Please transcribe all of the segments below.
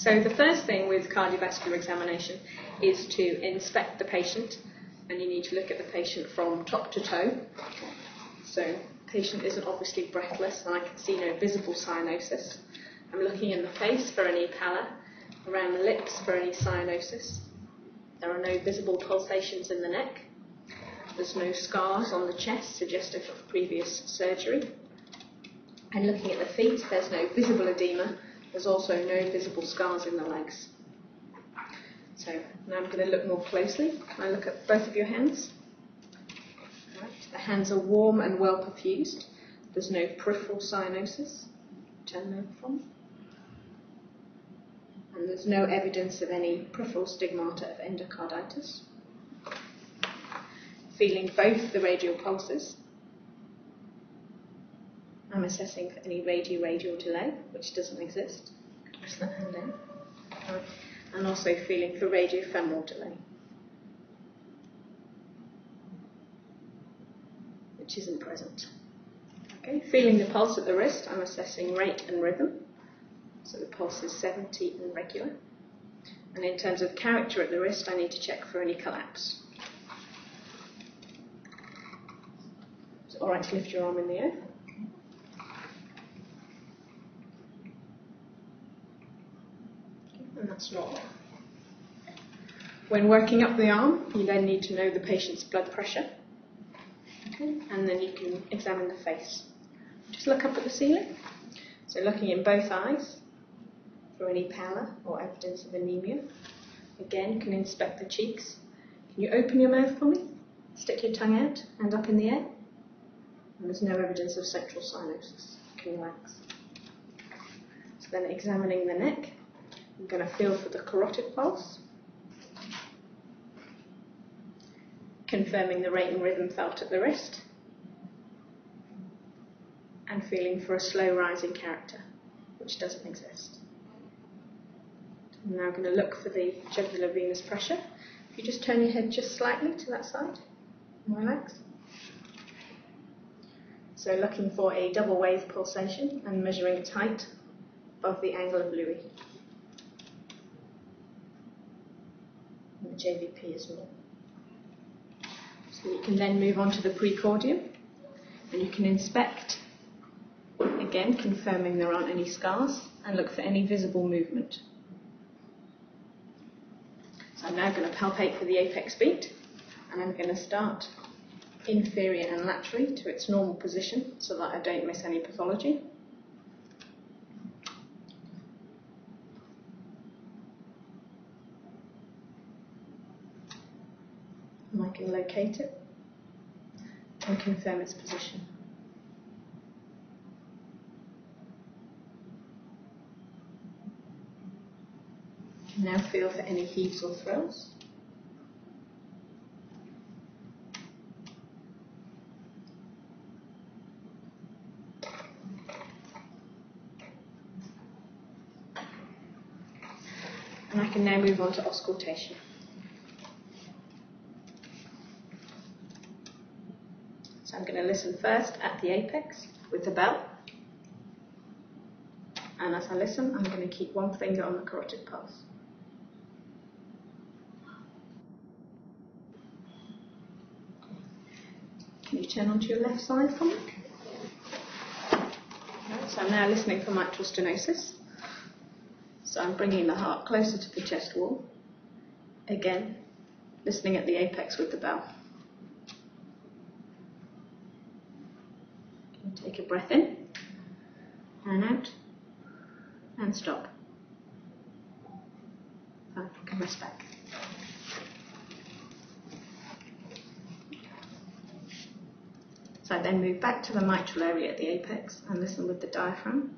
So the first thing with cardiovascular examination is to inspect the patient, and you need to look at the patient from top to toe. So the patient isn't obviously breathless, and I can see no visible cyanosis. I'm looking in the face for any pallor, around the lips for any cyanosis. There are no visible pulsations in the neck. There's no scars on the chest suggestive of previous surgery. And looking at the feet, there's no visible edema. There's also no visible scars in the legs. So now I'm going to look more closely. I look at both of your hands. Right. The hands are warm and well perfused. There's no peripheral cyanosis. Turn them over from. And there's no evidence of any peripheral stigmata of endocarditis. Feeling both the radial pulses. I'm assessing for any radial delay, which doesn't exist. Press that hand down. Right. And also feeling for radiofemoral delay, which isn't present. Okay. Feeling the pulse at the wrist, I'm assessing rate and rhythm. So the pulse is 70 and regular. And in terms of character at the wrist, I need to check for any collapse. Is it all right to lift your arm in the air? And that's normal. When working up the arm, you then need to know the patient's blood pressure. Okay. And then you can examine the face. Just look up at the ceiling. So looking in both eyes for any pallor or evidence of anemia. Again, can inspect the cheeks. Can you open your mouth for me? Stick your tongue out, hand up in the air. And there's no evidence of central cyanosis. You can relax. So then examining the neck, I'm going to feel for the carotid pulse. Confirming the rate and rhythm felt at the wrist. And feeling for a slow rising character, which doesn't exist. I'm now going to look for the jugular venous pressure. If you just turn your head just slightly to that side and relax. So looking for a double wave pulsation and measuring its height above the angle of Louis. And the JVP is normal. So you can then move on to the precordium, and you can inspect, again confirming there aren't any scars, and look for any visible movement. So I'm now going to palpate for the apex beat, and I'm going to start inferior and laterally to its normal position so that I don't miss any pathology. And I can locate it and confirm its position. Now feel for any heaves or thrills. And I can now move on to auscultation. So I'm going to listen first at the apex with the bell. And as I listen, I'm going to keep one finger on the carotid pulse. Can you turn onto your left side for me? Right, so I'm now listening for mitral stenosis. So I'm bringing the heart closer to the chest wall. Again, listening at the apex with the bell. Take a breath in, and out, and stop. And you can rest back. So I then move back to the mitral area at the apex and listen with the diaphragm,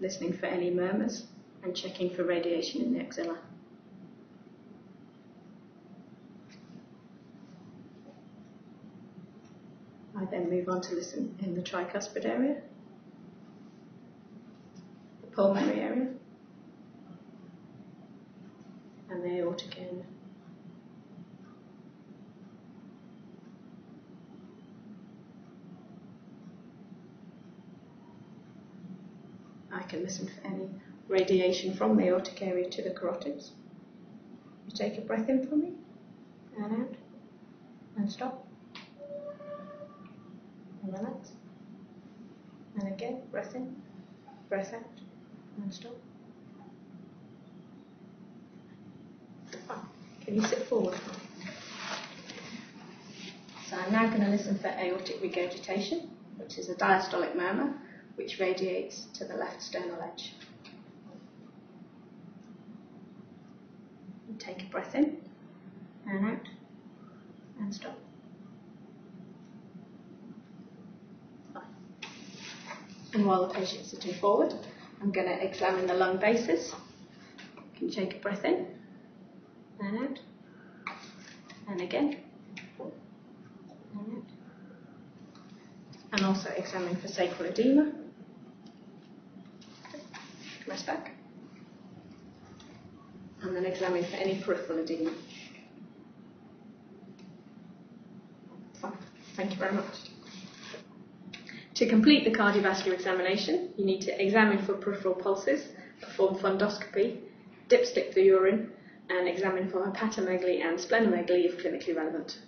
listening for any murmurs and checking for radiation in the axilla. I then move on to listen in the tricuspid area, the pulmonary area, and the aortic area. I can listen for any radiation from the aortic area to the carotids. You take a breath in for me, and out, and stop, and relax, and again, breath in, breath out, and stop. Fine. Can you sit forward for me? So I'm now going to listen for aortic regurgitation, which is a diastolic murmur which radiates to the left sternal edge. You take a breath in, and out, and stop. Fine. And while the patient's sitting forward, I'm going to examine the lung bases. Can you take a breath in, and out, and again, and out. And also examine for sacral edema. Rest back. And then examine for any peripheral edema. Fine. Thank you very much. To complete the cardiovascular examination, you need to examine for peripheral pulses, perform fundoscopy, dipstick the urine, and examine for hepatomegaly and splenomegaly if clinically relevant.